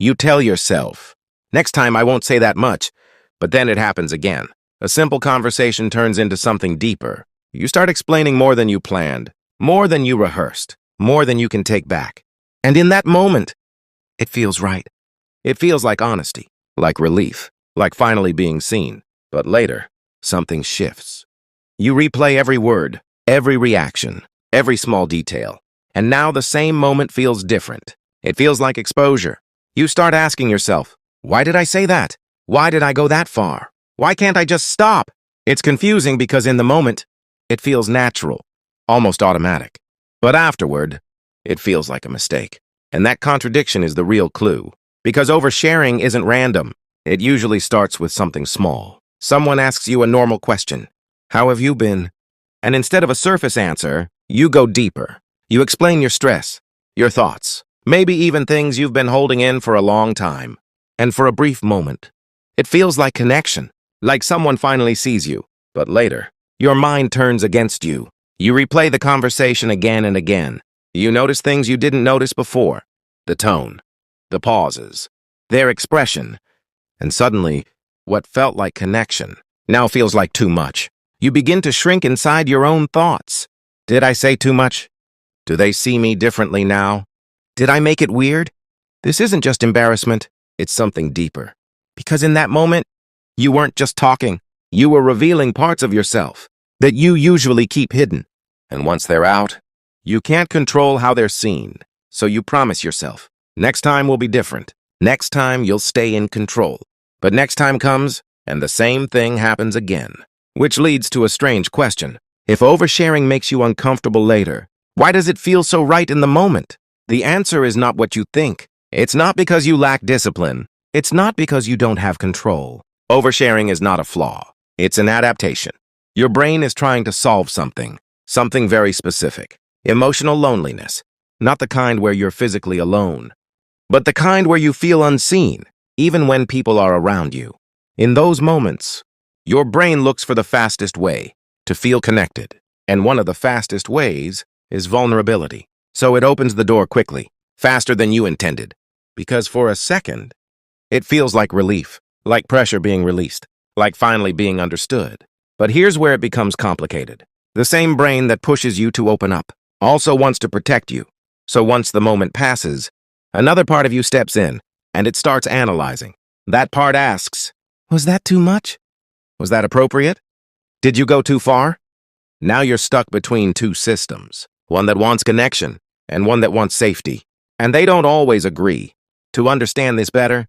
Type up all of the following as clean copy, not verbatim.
You tell yourself, next time I won't say that much, but then it happens again. A simple conversation turns into something deeper. You start explaining more than you planned, more than you rehearsed, more than you can take back. And in that moment, it feels right. It feels like honesty, like relief, like finally being seen. But later, something shifts. You replay every word, every reaction, every small detail. And now the same moment feels different. It feels like exposure. You start asking yourself, why did I say that? Why did I go that far? Why can't I just stop? It's confusing because in the moment, it feels natural, almost automatic. But afterward, it feels like a mistake. And that contradiction is the real clue. Because oversharing isn't random. It usually starts with something small. Someone asks you a normal question. How have you been? And instead of a surface answer, you go deeper. You explain your stress, your thoughts, maybe even things you've been holding in for a long time. And for a brief moment, it feels like connection, like someone finally sees you. But later, your mind turns against you. You replay the conversation again and again. You notice things you didn't notice before. The tone, the pauses, their expression. And suddenly, what felt like connection now feels like too much. You begin to shrink inside your own thoughts. Did I say too much? Do they see me differently now? Did I make it weird? This isn't just embarrassment, it's something deeper. Because in that moment, you weren't just talking. You were revealing parts of yourself that you usually keep hidden. And once they're out, you can't control how they're seen. So you promise yourself, next time will be different. Next time you'll stay in control. But next time comes, and the same thing happens again. Which leads to a strange question. If oversharing makes you uncomfortable later, why does it feel so right in the moment? The answer is not what you think. It's not because you lack discipline. It's not because you don't have control. Oversharing is not a flaw. It's an adaptation. Your brain is trying to solve something very specific. Emotional loneliness. Not the kind where you're physically alone, but the kind where you feel unseen, even when people are around you. In those moments, your brain looks for the fastest way to feel connected. And one of the fastest ways is vulnerability. So it opens the door quickly, faster than you intended. Because for a second, it feels like relief, like pressure being released, like finally being understood. But here's where it becomes complicated. The same brain that pushes you to open up also wants to protect you. So once the moment passes, another part of you steps in, and it starts analyzing. That part asks, was that too much? Was that appropriate? Did you go too far? Now you're stuck between two systems, one that wants connection and one that wants safety. And they don't always agree. To understand this better,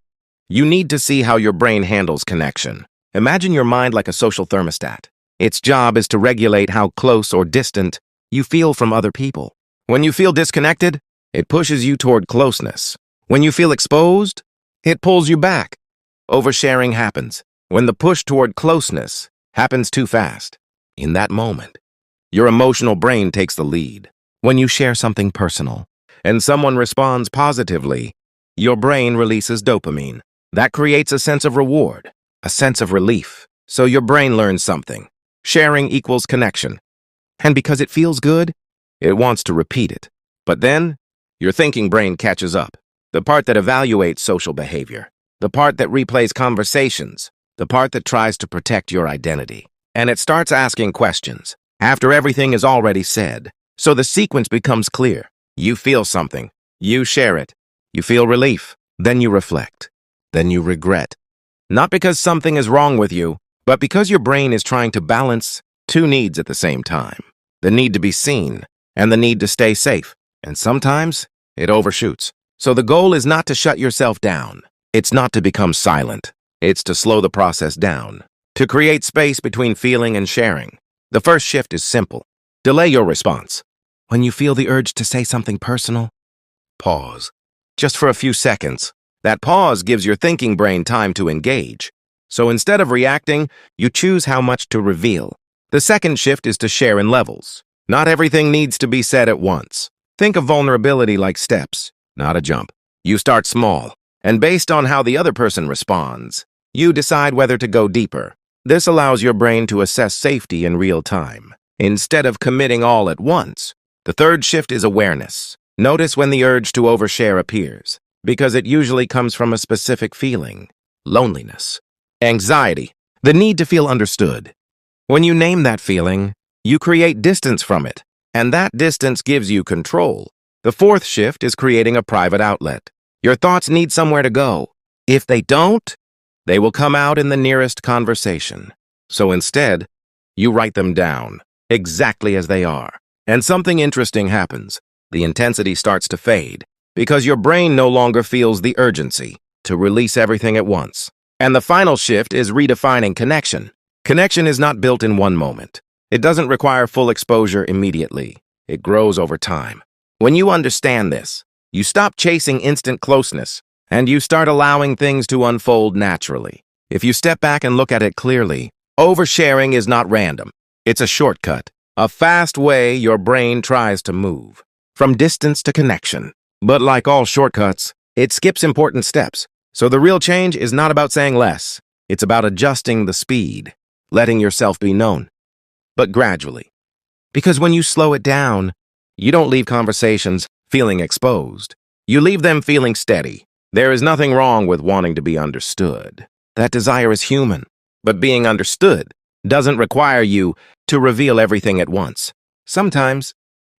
you need to see how your brain handles connection. Imagine your mind like a social thermostat. Its job is to regulate how close or distant you feel from other people. When you feel disconnected, it pushes you toward closeness. When you feel exposed, it pulls you back. Oversharing happens when the push toward closeness happens too fast. In that moment, your emotional brain takes the lead. When you share something personal and someone responds positively, your brain releases dopamine. That creates a sense of reward, a sense of relief. So your brain learns something. Sharing equals connection. And because it feels good, it wants to repeat it. But then, your thinking brain catches up. The part that evaluates social behavior. The part that replays conversations. The part that tries to protect your identity. And it starts asking questions after everything is already said. So the sequence becomes clear. You feel something. You share it. You feel relief. Then you reflect. Then you regret. Not because something is wrong with you, but because your brain is trying to balance two needs at the same time. The need to be seen and the need to stay safe. And sometimes it overshoots. So the goal is not to shut yourself down. It's not to become silent. It's to slow the process down. To create space between feeling and sharing. The first shift is simple. Delay your response. When you feel the urge to say something personal, pause. Just for a few seconds. That pause gives your thinking brain time to engage. So instead of reacting, you choose how much to reveal. The second shift is to share in levels. Not everything needs to be said at once. Think of vulnerability like steps, not a jump. You start small, and based on how the other person responds, you decide whether to go deeper. This allows your brain to assess safety in real time, instead of committing all at once. The third shift is awareness. Notice when the urge to overshare appears. because it usually comes from a specific feeling: loneliness, anxiety, the need to feel understood. When you name that feeling, you create distance from it, and that distance gives you control. The fourth shift is creating a private outlet. Your thoughts need somewhere to go. If they don't, they will come out in the nearest conversation. So instead, you write them down, exactly as they are. And something interesting happens. The intensity starts to fade, because your brain no longer feels the urgency to release everything at once. And the final shift is redefining connection. Connection is not built in one moment. It doesn't require full exposure immediately. It grows over time. When you understand this, you stop chasing instant closeness, and you start allowing things to unfold naturally. If you step back and look at it clearly, oversharing is not random. It's a shortcut, a fast way your brain tries to move from distance to connection. But like all shortcuts, it skips important steps. So the real change is not about saying less. It's about adjusting the speed, letting yourself be known, but gradually. Because when you slow it down, you don't leave conversations feeling exposed. You leave them feeling steady. There is nothing wrong with wanting to be understood. That desire is human. But being understood doesn't require you to reveal everything at once. Sometimes,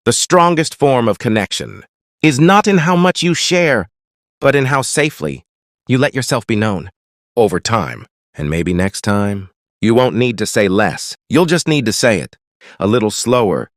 the strongest form of connection is not in how much you share, but in how safely you let yourself be known. Over time, and maybe next time, you won't need to say less. You'll just need to say it a little slower,